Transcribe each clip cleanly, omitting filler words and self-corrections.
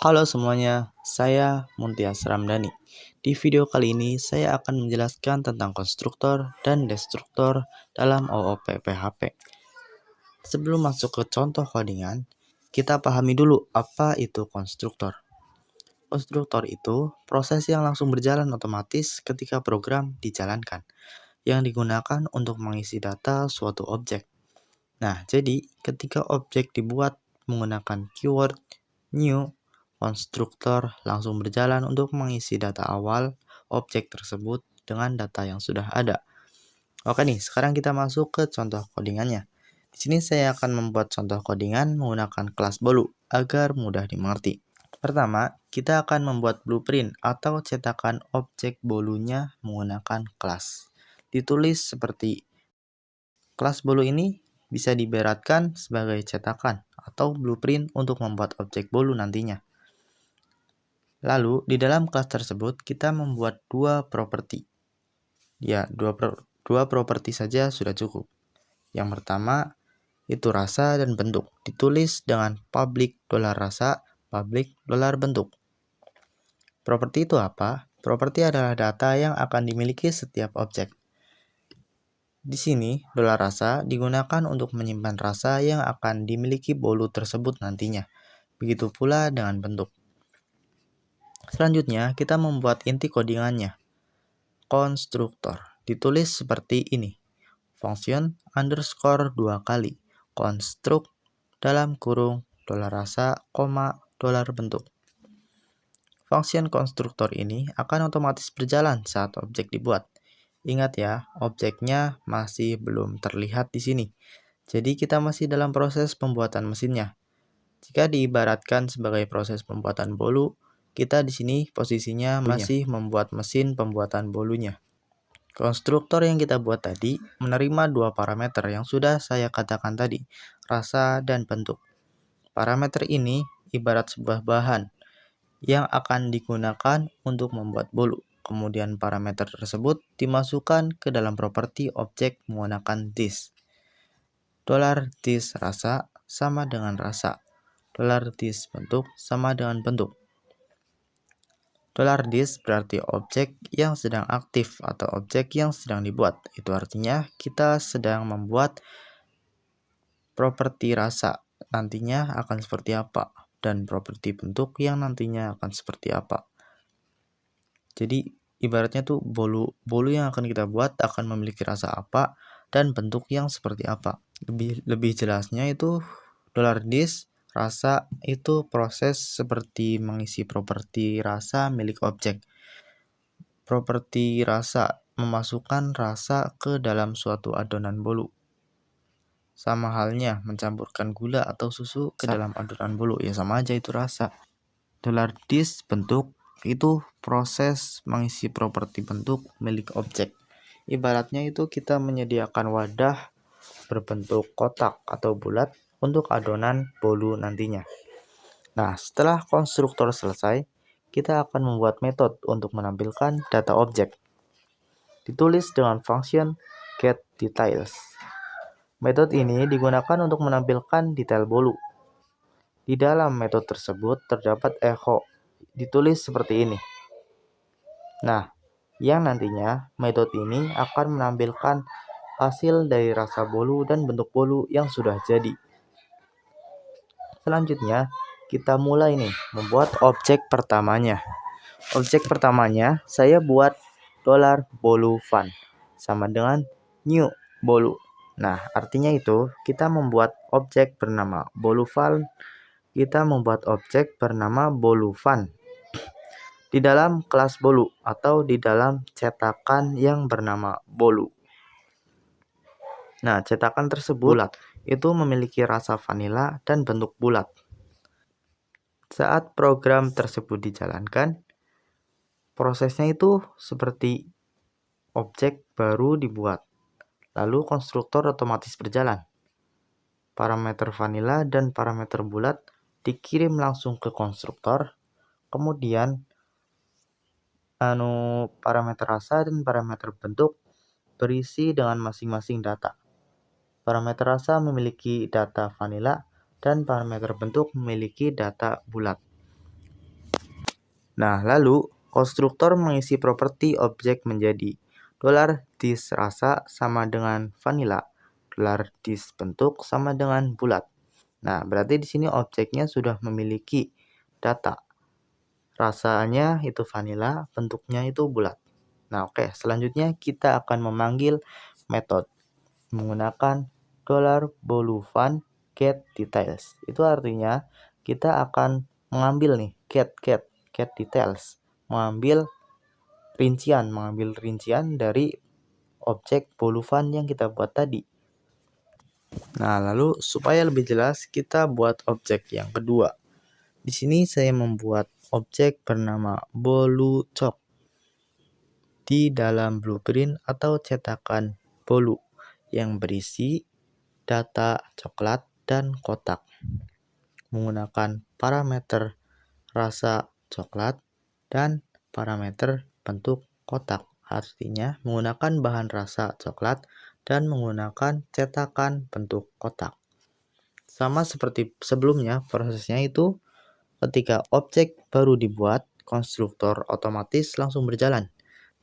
Halo semuanya, saya Muntias Ramdhani. Di video kali ini saya akan menjelaskan tentang konstruktor dan destruktor dalam OOP PHP. Sebelum masuk ke contoh codingan, kita pahami dulu apa itu konstruktor. Konstruktor itu proses yang langsung berjalan otomatis ketika program dijalankan, yang digunakan untuk mengisi data suatu objek. Nah, jadi ketika objek dibuat menggunakan keyword new, konstruktor langsung berjalan untuk mengisi data awal objek tersebut dengan data yang sudah ada. Oke nih, sekarang kita masuk ke contoh codingannya. Di sini saya akan membuat contoh codingan menggunakan kelas bolu agar mudah dimengerti. Pertama, kita akan membuat blueprint atau cetakan objek bolunya menggunakan kelas. Ditulis seperti kelas bolu ini bisa diibaratkan sebagai cetakan atau blueprint untuk membuat objek bolu nantinya. Lalu, di dalam kelas tersebut kita membuat dua properti. Ya, dua properti saja sudah cukup. Yang pertama, itu rasa dan bentuk. Ditulis dengan public $rasa, public $bentuk. Properti itu apa? Properti adalah data yang akan dimiliki setiap objek. Di sini, $rasa digunakan untuk menyimpan rasa yang akan dimiliki bolu tersebut nantinya. Begitu pula dengan bentuk. Selanjutnya, kita membuat inti codingannya. Konstruktor ditulis seperti ini. Function underscore 2 kali. Konstruk dalam kurung $rasa, $bentuk. Function konstruktor ini akan otomatis berjalan saat objek dibuat. Ingat ya, objeknya masih belum terlihat di sini. Jadi kita masih dalam proses pembuatan mesinnya. Jika diibaratkan sebagai proses pembuatan bolu, kita di sini posisinya masih membuat mesin pembuatan bolunya. Konstruktor yang kita buat tadi menerima dua parameter yang sudah saya katakan tadi, rasa dan bentuk. Parameter ini ibarat sebuah bahan yang akan digunakan untuk membuat bolu. Kemudian parameter tersebut dimasukkan ke dalam properti objek menggunakan this. $this rasa sama dengan rasa. $this bentuk sama dengan bentuk. $this berarti objek yang sedang aktif atau objek yang sedang dibuat. Itu artinya kita sedang membuat properti rasa nantinya akan seperti apa dan properti bentuk yang nantinya akan seperti apa. Jadi ibaratnya tuh bolu yang akan kita buat akan memiliki rasa apa dan bentuk yang seperti apa. Lebih jelasnya itu $this rasa itu proses seperti mengisi properti rasa milik objek. Properti rasa memasukkan rasa ke dalam suatu adonan bolu. Sama halnya mencampurkan gula atau susu ke dalam adonan bolu, ya sama aja itu rasa. $this bentuk itu proses mengisi properti bentuk milik objek. Ibaratnya itu kita menyediakan wadah berbentuk kotak atau bulat untuk adonan bolu nantinya. Nah, setelah konstruktor selesai, kita akan membuat metode untuk menampilkan data objek. Ditulis dengan function getDetails. Metode ini digunakan untuk menampilkan detail bolu. Di dalam metode tersebut terdapat echo. Ditulis seperti ini. Nah, yang nantinya metode ini akan menampilkan hasil dari rasa bolu dan bentuk bolu yang sudah jadi. Selanjutnya, kita mulai nih membuat objek pertamanya. Objek pertamanya saya buat $bolu_fun sama dengan new bolu. Nah, artinya itu kita membuat objek bernama bolu_fun. Kita membuat objek bernama bolu_fun di dalam kelas bolu atau di dalam cetakan yang bernama bolu. Nah, cetakan tersebut bulat. Itu memiliki rasa vanila dan bentuk bulat. Saat program tersebut dijalankan, prosesnya itu seperti objek baru dibuat. Lalu konstruktor otomatis berjalan. Parameter vanila dan parameter bulat dikirim langsung ke konstruktor. Kemudian parameter rasa dan parameter bentuk berisi dengan masing-masing data. Parameter rasa memiliki data vanila dan parameter bentuk memiliki data bulat. Nah, lalu konstruktor mengisi properti objek menjadi $dis rasa sama dengan vanilla, $dis bentuk sama dengan bulat. Nah, berarti di sini objeknya sudah memiliki data. Rasanya itu vanilla, bentuknya itu bulat. Nah, oke, selanjutnya kita akan memanggil method menggunakan $boluvan get details. Itu artinya kita akan mengambil nih get details, mengambil rincian dari objek boluvan yang kita buat tadi. Nah, lalu supaya lebih jelas kita buat objek yang kedua. Di sini saya membuat objek bernama bolucok di dalam blueprint atau cetakan bolu yang berisi data coklat dan kotak menggunakan parameter rasa coklat dan parameter bentuk kotak. Artinya menggunakan bahan rasa coklat dan menggunakan cetakan bentuk kotak. Sama seperti sebelumnya, prosesnya itu ketika objek baru dibuat, konstruktor otomatis langsung berjalan.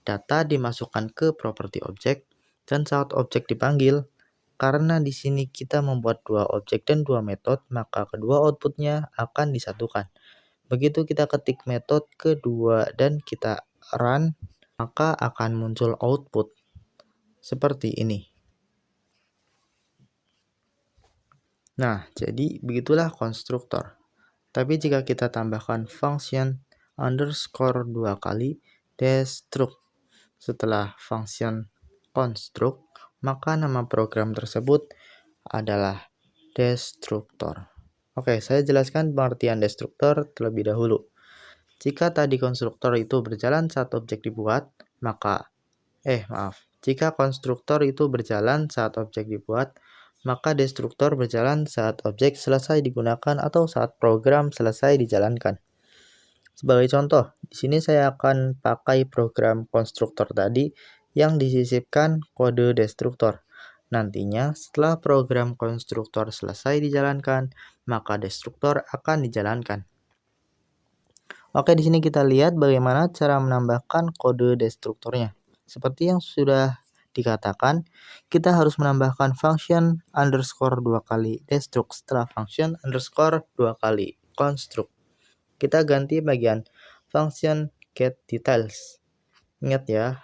Data dimasukkan ke properti objek dan saat objek dipanggil, karena di sini kita membuat dua objek dan dua metode, maka kedua outputnya akan disatukan. Begitu kita ketik metode kedua dan kita run, maka akan muncul output seperti ini. Nah, jadi begitulah konstruktor. Tapi jika kita tambahkan function underscore 2 kali destruct setelah function construct, maka nama program tersebut adalah destruktor. Oke, saya jelaskan pengertian destruktor terlebih dahulu. Jika tadi konstruktor itu berjalan saat objek dibuat, jika konstruktor itu berjalan saat objek dibuat, maka destruktor berjalan saat objek selesai digunakan atau saat program selesai dijalankan. Sebagai contoh, di sini saya akan pakai program konstruktor tadi yang disisipkan kode destruktor. Nantinya, setelah program konstruktor selesai dijalankan, maka destruktor akan dijalankan. Oke, di sini kita lihat bagaimana cara menambahkan kode destruktornya. Seperti yang sudah dikatakan, kita harus menambahkan function underscore 2 kali destruct setelah function underscore 2 kali construct. Kita ganti bagian function get details. Ingat ya,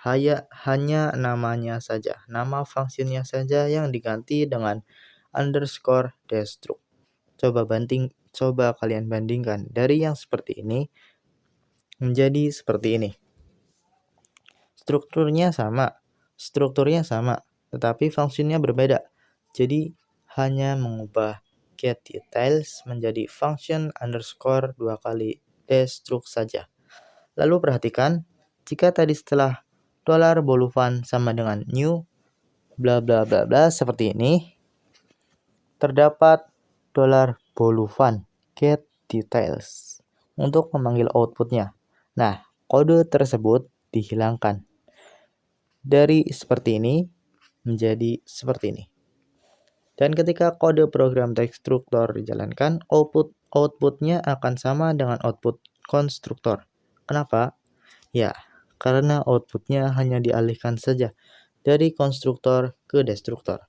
hanya namanya saja, nama fungsinya saja yang diganti dengan underscore destruct. Coba kalian bandingkan dari yang seperti ini menjadi seperti ini. Strukturnya sama, tetapi fungsinya berbeda. Jadi hanya mengubah get details menjadi function underscore 2 kali destruct saja. Lalu perhatikan, jika tadi setelah $boluvan sama dengan new bla bla bla bla seperti ini, terdapat $boluvan get details untuk memanggil outputnya. Nah, kode tersebut dihilangkan dari seperti ini menjadi seperti ini. Dan ketika kode program destruktor dijalankan, outputnya akan sama dengan output konstruktor. Kenapa? Ya, karena outputnya hanya dialihkan saja dari konstruktor ke destruktor.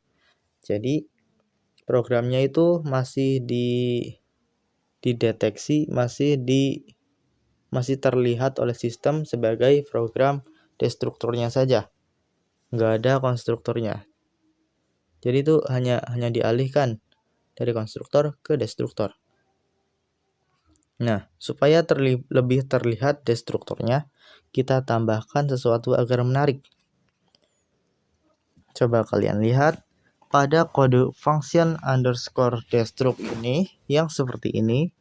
Jadi programnya itu masih dideteksi, masih terlihat oleh sistem sebagai program destruktornya saja. Nggak ada konstruktornya. Jadi itu hanya dialihkan dari konstruktor ke destruktor. Nah, supaya lebih terlihat destruktornya, kita tambahkan sesuatu agar menarik. Coba kalian lihat pada kode function underscore destruct ini yang seperti ini.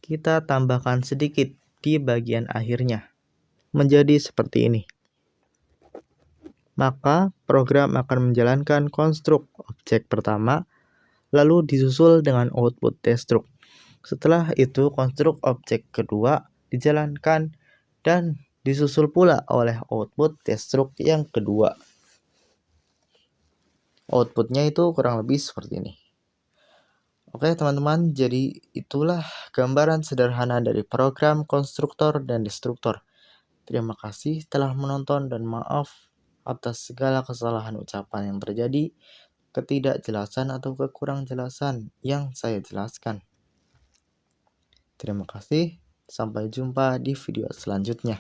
Kita tambahkan sedikit di bagian akhirnya menjadi seperti ini. Maka program akan menjalankan konstruk objek pertama, lalu disusul dengan output destruct. Setelah itu konstruk objek kedua dijalankan dan disusul pula oleh output destruct yang kedua. Outputnya itu kurang lebih seperti ini. Oke teman-teman, jadi itulah gambaran sederhana dari program konstruktor dan destruktor. Terima kasih telah menonton dan maaf atas segala kesalahan ucapan yang terjadi, ketidakjelasan atau kekurang jelasan yang saya jelaskan. Terima kasih, sampai jumpa di video selanjutnya.